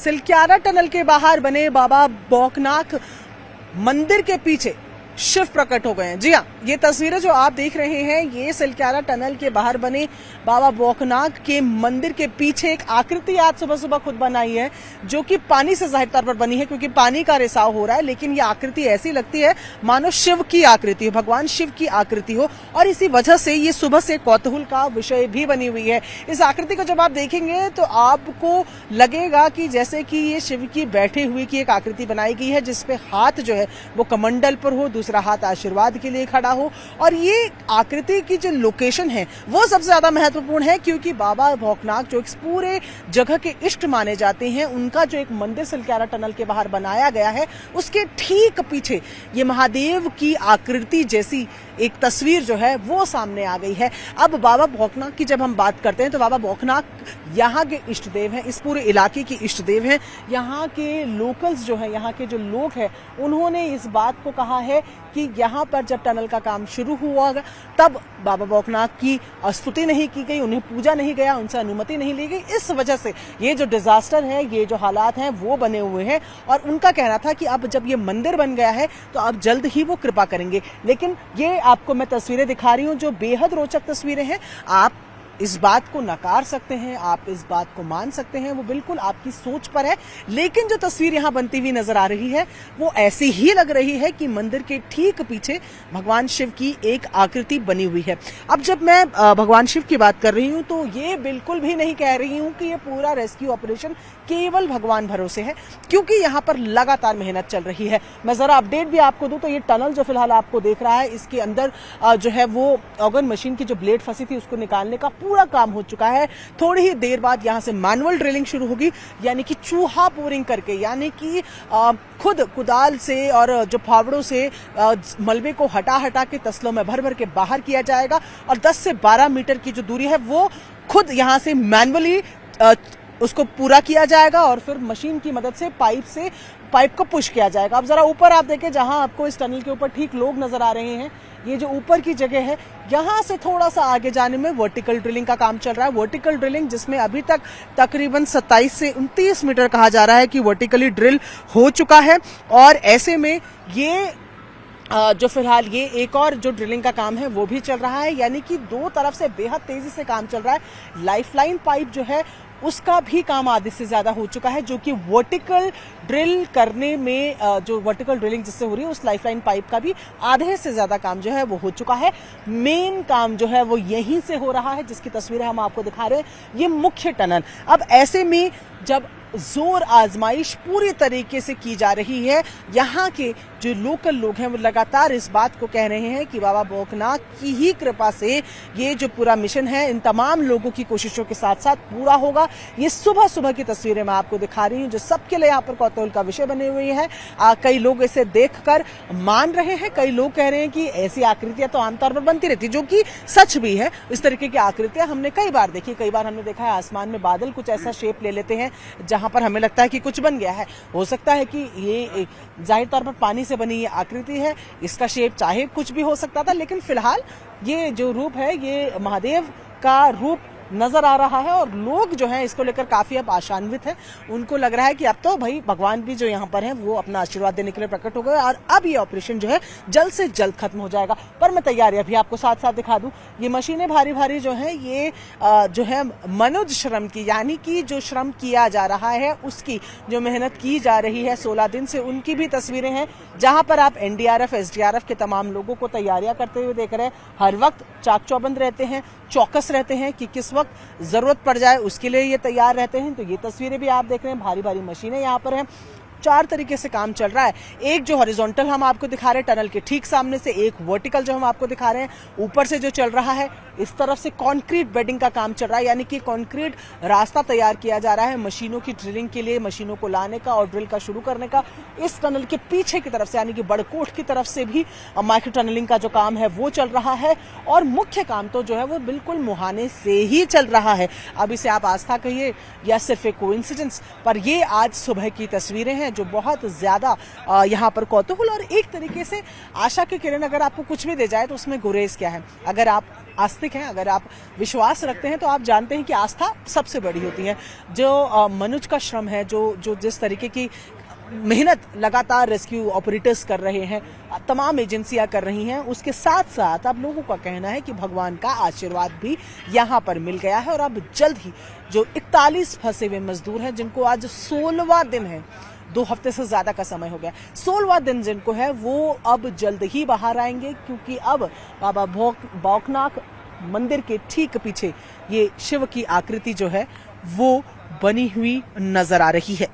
Silkyara tunnel के बाहर बने बाबा भौकनाथ मंदिर के पीछे शिव प्रकट हो गए हैं। जी हाँ, ये तस्वीरें जो आप देख रहे हैं ये सिलक्यारा टनल के बाहर बने बाबा भौकनाथ के मंदिर के पीछे एक आकृति आज सुबह सुबह खुद बनाई है, जो कि पानी से जाहिर तौर पर बनी है क्योंकि पानी का रिसाव हो रहा है। लेकिन ये आकृति ऐसी लगती है मानो शिव की आकृति हो, भगवान शिव की आकृति हो, और इसी वजह से ये सुबह से कौतूहल का विषय भी बनी हुई है। इस आकृति को जब आप देखेंगे तो आपको लगेगा कि जैसे कि ये शिव की बैठे हुए की एक आकृति बनाई गई है, जिसपे हाथ जो है वो कमंडल पर हो, दूसरा हाथ आशीर्वाद के लिए खड़ा हो। और ये आकृति की जो लोकेशन है वो सबसे ज्यादा महत्वपूर्ण है, क्योंकि बाबा भौकनाथ जो इस पूरे जगह के इष्ट माने जाते हैं, उनका जो एक मंदिर सिलक्यारा टनल के बाहर बनाया गया है, उसके ठीक पीछे ये महादेव की आकृति जैसी एक तस्वीर जो है वो सामने आ गई है। अब बाबा भौकनाथ की जब हम बात करते हैं तो बाबा भौकनाथ यहाँ के इष्ट देव हैं, इस पूरे इलाके के इष्ट देव हैं। यहाँ के लोकल्स जो है, यहाँ के जो लोग हैं, उन्होंने इस बात को कहा है कि यहाँ पर जब टनल का काम शुरू हुआ तब बाबा भौकनाथ की स्तुति नहीं की गई, उन्हें पूजा नहीं गया, उनसे अनुमति नहीं ली गई। इस वजह से ये जो डिजास्टर है, ये जो हालात हैं वो बने हुए हैं। और उनका कहना था कि अब जब ये मंदिर बन गया है तो अब जल्द ही वो कृपा करेंगे। लेकिन ये आपको मैं तस्वीरें दिखा रही हूँ जो बेहद रोचक तस्वीरें हैं। आप इस बात को नकार सकते हैं, आप इस बात को मान सकते हैं, वो बिल्कुल आपकी सोच पर है। लेकिन जो तस्वीर यहाँ बनती हुई नजर आ रही है वो ऐसी ही लग रही है कि मंदिर के ठीक पीछे भगवान शिव की एक आकृति बनी हुई है। अब जब मैं भगवान शिव की बात कर रही हूँ तो ये बिल्कुल भी नहीं कह रही हूँ कि ये पूरा रेस्क्यू ऑपरेशन केवल भगवान भरोसे है, क्योंकि यहाँ पर लगातार मेहनत चल रही है। मैं जरा अपडेट भी आपको दूं तो ये टनल जो फिलहाल आपको देख रहा है, इसके अंदर जो है वो ऑर्गन मशीन की जो ब्लेड फंसी थी उसको निकालने का पूरा काम हो चुका है। थोड़ी ही देर बाद यहाँ से मैनुअल ड्रिलिंग शुरू होगी, यानी कि चूहा बोरिंग करके, यानी कि खुद कुदाल से और जो फावड़ों से मलबे को हटा हटा के तसलों में भर भर के बाहर किया जाएगा। और 10 से 12 मीटर की जो दूरी है वो खुद यहाँ से मैनुअली उसको पूरा किया जाएगा और फिर मशीन की मदद से पाइप को पुश किया जाएगा। अब जरा ऊपर आप देखें, जहां आपको इस टनल के ऊपर ठीक लोग नजर आ रहे हैं, ये जो ऊपर की जगह है, यहां से थोड़ा सा आगे जाने में वर्टिकल ड्रिलिंग का काम चल रहा है। वर्टिकल ड्रिलिंग जिसमें अभी तक तकरीबन 27 से 29 मीटर कहा जा रहा है कि वर्टिकली ड्रिल हो चुका है। और ऐसे में ये जो फिलहाल ये एक और जो ड्रिलिंग का काम है वो भी चल रहा है, यानी कि दो तरफ से बेहद तेजी से काम चल रहा है। लाइफलाइन पाइप जो है उसका भी काम आधे से ज्यादा हो चुका है, जो कि वर्टिकल ड्रिल करने में जो वर्टिकल ड्रिलिंग जिससे हो रही है उस लाइफलाइन पाइप का भी आधे से ज्यादा काम जो है वो हो चुका है। मेन काम जो है वो यहीं से हो रहा है, जिसकी तस्वीरें हम आपको दिखा रहे हैं, ये मुख्य टनल। अब ऐसे में जब जोर आजमाइश पूरी तरीके से की जा रही है, यहाँ के जो लोकल लोग हैं वो लगातार इस बात को कह रहे हैं कि बाबा भौकनाथ की ही कृपा से ये जो पूरा मिशन है इन तमाम लोगों की कोशिशों के साथ साथ पूरा होगा। ये सुबह सुबह की तस्वीरें मैं आपको दिखा रही हूँ जो सबके लिए यहाँ पर कौतूहल का विषय बने हुए हैं। कई लोग इसे देखकर मान रहे हैं, कई लोग कह रहे हैं कि ऐसी आकृतियां तो आमतौर पर बनती रहती, जो कि सच भी है। इस तरीके की आकृतियां हमने कई बार देखी, कई बार हमने देखा है आसमान में बादल कुछ ऐसा शेप ले लेते हैं जहां पर हमें लगता है कि कुछ बन गया है। हो सकता है कि ये जाहिर तौर पर पानी से बनी ये आकृति है, इसका शेप चाहे कुछ भी हो सकता था, लेकिन फिलहाल ये जो रूप है ये महादेव का रूप नजर आ रहा है। और लोग जो हैं इसको लेकर काफी अब आशान्वित हैं, उनको लग रहा है कि अब तो भाई भगवान भी जो यहाँ पर हैं वो अपना आशीर्वाद देने के लिए प्रकट हो गए और अब ये ऑपरेशन जो है जल्द से जल्द खत्म हो जाएगा। पर मैं तैयारी अभी आपको साथ साथ दिखा दूं, ये मशीनें भारी भारी जो है ये जो है मनुज श्रम की, यानी कि जो श्रम किया जा रहा है उसकी जो मेहनत की जा रही है 16 दिन से, उनकी भी तस्वीरें हैं जहां पर आप एनडीआरएफ एसडीआरएफ के तमाम लोगों को तैयारियां करते हुए देख रहे हैं। हर वक्त चाक चौबंद रहते हैं, चौकस रहते हैं कि किस वक्त जरूरत पड़ जाए उसके लिए ये तैयार रहते हैं। तो ये तस्वीरें भी आप देख रहे हैं, भारी भारी मशीनें यहाँ पर हैं। 4 तरीके से काम चल रहा है। एक जो हॉरिजॉन्टल हम आपको दिखा रहे हैं टनल के ठीक सामने से, एक वर्टिकल जो हम आपको दिखा रहे हैं ऊपर से जो चल रहा है, इस तरफ से कंक्रीट बेडिंग का काम चल रहा है, यानी कि कंक्रीट रास्ता तैयार किया जा रहा है मशीनों की ड्रिलिंग के लिए, मशीनों को लाने का और ड्रिल का शुरू करने का। इस टनल के पीछे की तरफ से यानी कि बड़कोट की तरफ से भी माइक्रो टनलिंग का जो काम है वो चल रहा है। और मुख्य काम तो जो है वो बिल्कुल मुहाने से ही चल रहा है। अब इसे आप आस्था कहिए या सिर्फ एक कोइंसिडेंस, पर ये आज सुबह की तस्वीरें हैं जो बहुत ज्यादा यहाँ पर कौतूहल और एक तरीके से आशा की किरण, अगर आपको कुछ भी दे जाए तो उसमें गुरेज क्या है। अगर आप आस्तिक हैं, अगर आप विश्वास रखते हैं तो आप जानते हैं कि आस्था सबसे बड़ी होती है। जो मनुष्य का श्रम है, जो जिस तरीके की मेहनत लगातार रेस्क्यू ऑपरेटर्स कर रहे हैं, तमाम एजेंसियां कर रही हैं, उसके साथ साथ अब लोगों का कहना है कि भगवान का आशीर्वाद भी यहां पर मिल गया है और अब जल्द ही जो 41 फंसे हुए मजदूर हैं, जिनको आज 16वां दिन है, 2 हफ्ते से ज्यादा का समय हो गया, 16वां दिन जिनको है, वो अब जल्द ही बाहर आएंगे, क्योंकि अब बाबा बौखनाक मंदिर के ठीक पीछे ये शिव की आकृति जो है वो बनी हुई नजर आ रही है।